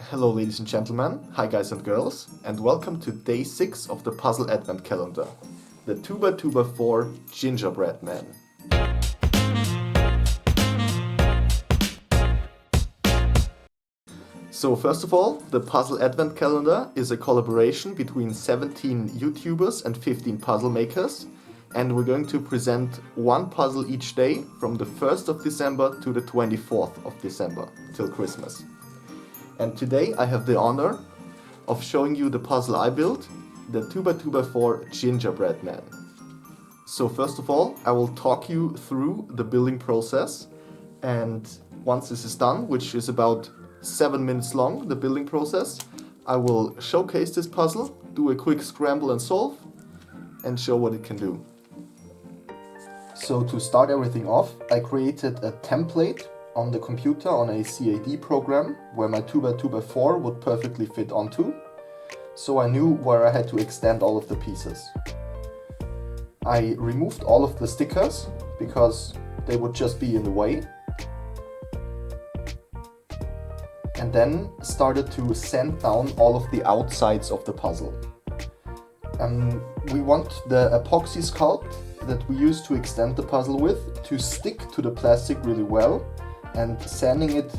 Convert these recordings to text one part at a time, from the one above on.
Hello ladies and gentlemen, hi guys and girls, and welcome to day 6 of the Puzzle Advent Calendar, the 2x2x4 Gingerbread Man. So first of all, the Puzzle Advent Calendar is a collaboration between 17 YouTubers and 15 puzzle makers, and we're going to present one puzzle each day from the 1st of December to the 24th of December, till Christmas. And today I have the honor of showing you the puzzle I built, the 2x2x4 Gingerbread Man. So first of all, I will talk you through the building process, and once this is done, which is about 7 minutes long, the building process, I will showcase this puzzle, do a quick scramble and solve, and show what it can do. So to start everything off, I created a template on the computer on a CAD program where my 2x2x4 would perfectly fit onto, so I knew where I had to extend all of the pieces. I removed all of the stickers because they would just be in the way, and then started to sand down all of the outsides of the puzzle. We want the epoxy sculpt that we use to extend the puzzle with to stick to the plastic really well, and sanding it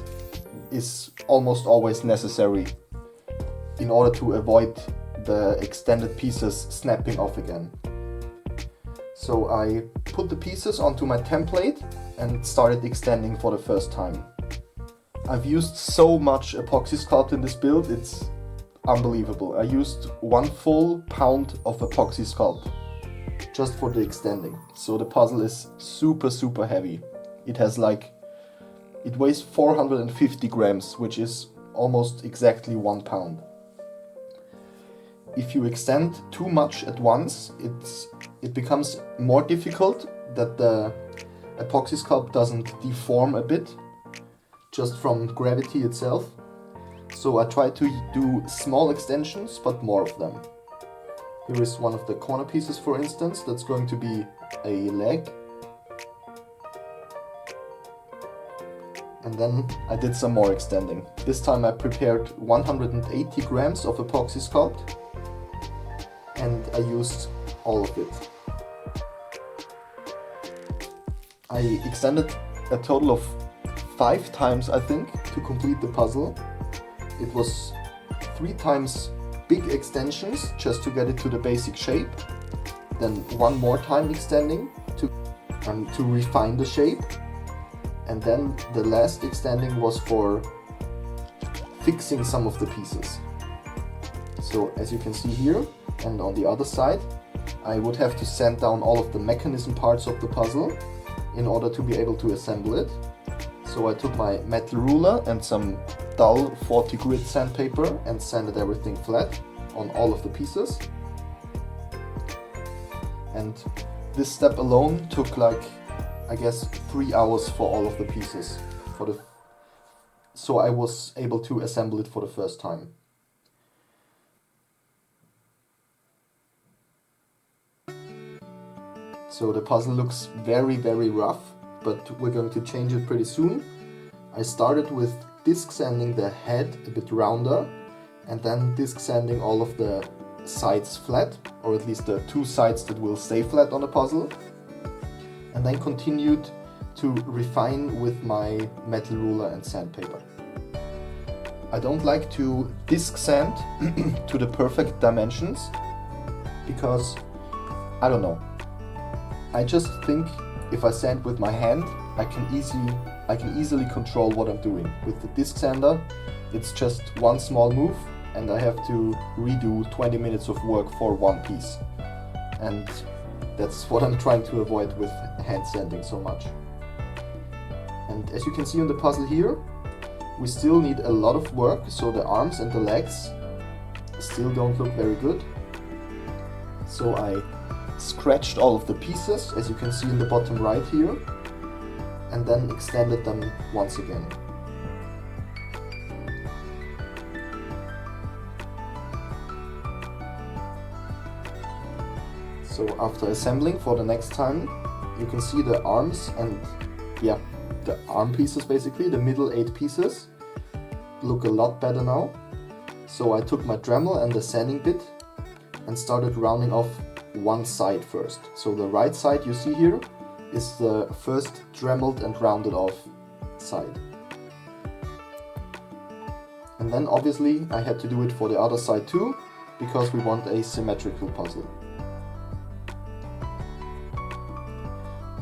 is almost always necessary in order to avoid the extended pieces snapping off again. So I put the pieces onto my template and started extending for the first time. I've used so much epoxy sculpt in this build, it's unbelievable. I used 1 full pound of epoxy sculpt just for the extending. So the puzzle is super heavy. It weighs 450 grams, which is almost exactly 1 pound. If you extend too much at once, it becomes more difficult that the epoxy sculpt doesn't deform a bit just from gravity itself. So I try to do small extensions, but more of them. Here is one of the corner pieces, for instance, that's going to be a leg. And then I did some more extending. This time I prepared 180 grams of epoxy sculpt, and I used all of it. I extended a total of 5 times, I think, to complete the puzzle. It was 3 times big extensions just to get it to the basic shape, then 1 more time extending to refine the shape, and then the last extending was for fixing some of the pieces. So as you can see here and on the other side, I would have to sand down all of the mechanism parts of the puzzle in order to be able to assemble it. So I took my metal ruler and some dull 40 grit sandpaper and sanded everything flat on all of the pieces. And this step alone took I guess 3 hours for all of the pieces, so I was able to assemble it for the first time. So the puzzle looks very rough, but we're going to change it pretty soon. I started with disc sanding the head a bit rounder, and then disc sanding all of the sides flat, or at least the 2 sides that will stay flat on the puzzle, and then continued to refine with my metal ruler and sandpaper. I don't like to disc sand to the perfect dimensions because, I don't know, I just think if I sand with my hand, I can easily control what I'm doing. With the disc sander, it's just one small move and I have to redo 20 minutes of work for 1 piece. And that's what I'm trying to avoid with hand sanding so much. And as you can see on the puzzle here, we still need a lot of work, so the arms and the legs still don't look very good. So I scratched all of the pieces, as you can see in the bottom right here, and then extended them once again. So after assembling for the next time, you can see the arms and the arm pieces, basically, the middle 8 pieces, look a lot better now. So I took my Dremel and the sanding bit and started rounding off one side first. So the right side you see here is the first dremeled and rounded off side. And then obviously I had to do it for the other side too, because we want a symmetrical puzzle.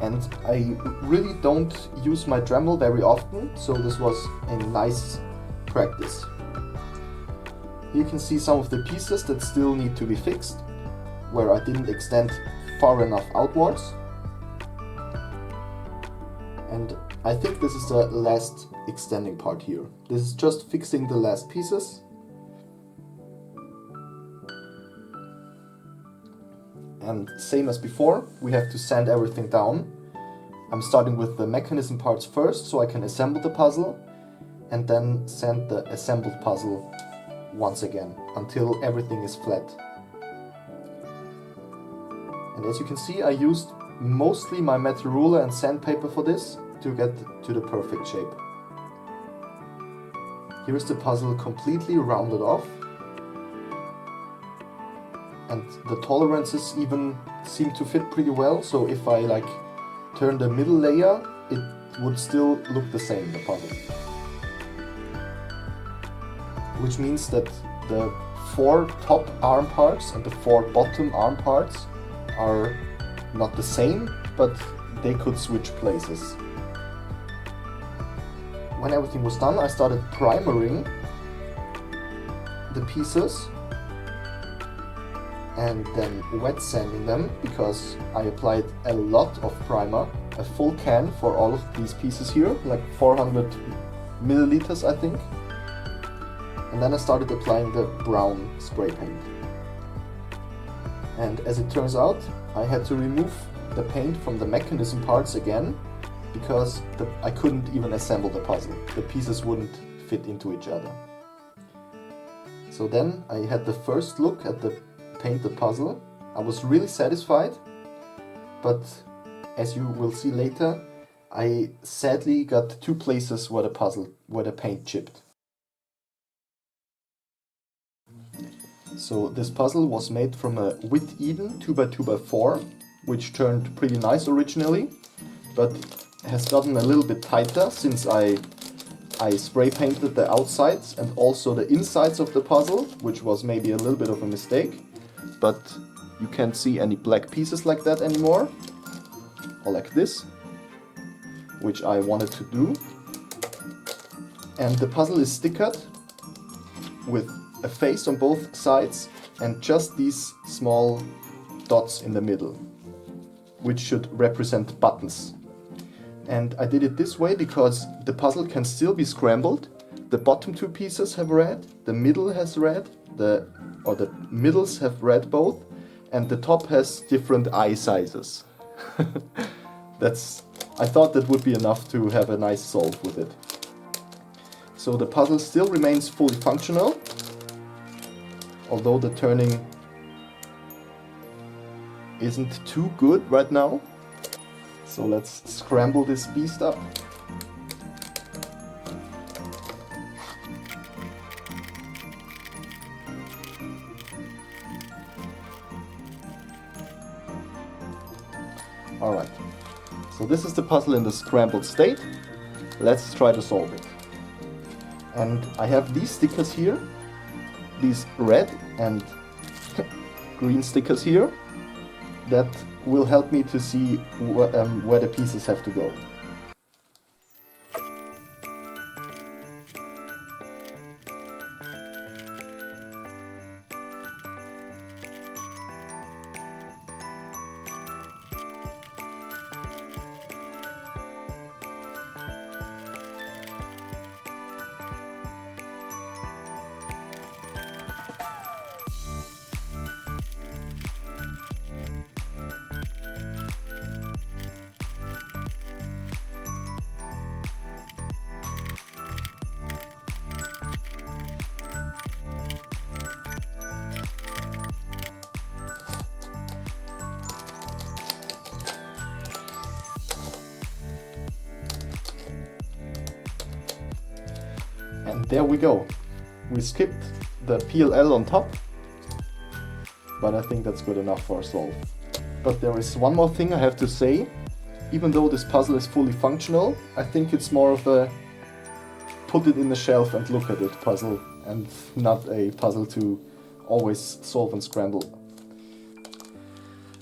And I really don't use my Dremel very often, so this was a nice practice. You can see some of the pieces that still need to be fixed, where I didn't extend far enough outwards. And I think this is the last extending part here. This is just fixing the last pieces. And same as before, we have to sand everything down. I'm starting with the mechanism parts first, so I can assemble the puzzle, and then sand the assembled puzzle once again, until everything is flat. And as you can see, I used mostly my metal ruler and sandpaper for this to get to the perfect shape. Here's the puzzle completely rounded off. And the tolerances even seem to fit pretty well, so if I turn the middle layer, it would still look the same, the puzzle. Which means that the 4 top arm parts and the 4 bottom arm parts are not the same, but they could switch places. When everything was done, I started primering the pieces and then wet sanding them, because I applied a lot of primer, a full can for all of these pieces here, like 400 milliliters I think. And then I started applying the brown spray paint. And as it turns out, I had to remove the paint from the mechanism parts again, because I couldn't even assemble the puzzle. The pieces wouldn't fit into each other. So then I had the first look at the painted puzzle. I was really satisfied, but as you will see later, I sadly got 2 places where the paint chipped. So this puzzle was made from a Wit Eden 2x2x4, which turned pretty nice originally, but has gotten a little bit tighter since I spray painted the outsides and also the insides of the puzzle, which was maybe a little bit of a mistake, but you can't see any black pieces like that anymore, or like this, which I wanted to do. And the puzzle is stickered with a face on both sides and just these small dots in the middle, which should represent buttons. And I did it this way because the puzzle can still be scrambled. The bottom 2 pieces have red, the middle has red, the middles have red both, and the top has different eye sizes. I thought that would be enough to have a nice solve with it. So the puzzle still remains fully functional, although the turning isn't too good right now. So let's scramble this beast up. Alright, so this is the puzzle in the scrambled state. Let's try to solve it. And I have these stickers here, these red and green stickers here, that will help me to see where the pieces have to go. And there we go. We skipped the PLL on top, but I think that's good enough for a solve. But there is one more thing I have to say. Even though this puzzle is fully functional, I think it's more of a put it in the shelf and look at it puzzle, and not a puzzle to always solve and scramble.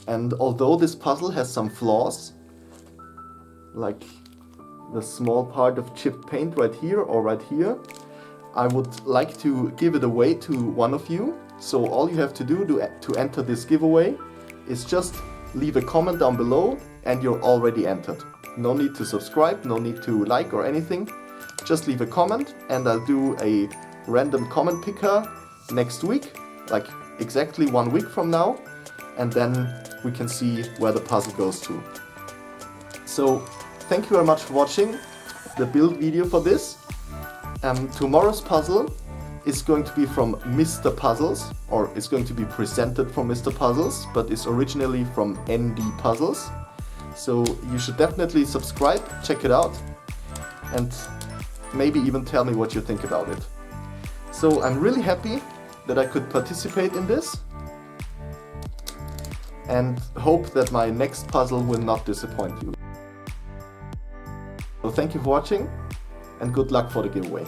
And although this puzzle has some flaws, like the small part of chipped paint right here or right here, I would like to give it away to one of you. So all you have to do to enter this giveaway is just leave a comment down below and you're already entered. No need to subscribe, no need to like or anything. Just leave a comment and I'll do a random comment picker next week, like exactly 1 week from now, and then we can see where the puzzle goes to. So thank you very much for watching the build video for this. Tomorrow's puzzle is going to be from Mr.Puzzles, or it's going to be presented from Mr.Puzzles, but it's originally from NDPuzzles. So you should definitely subscribe, check it out, and maybe even tell me what you think about it. So I'm really happy that I could participate in this, and hope that my next puzzle will not disappoint you. So thank you for watching, and good luck for the giveaway.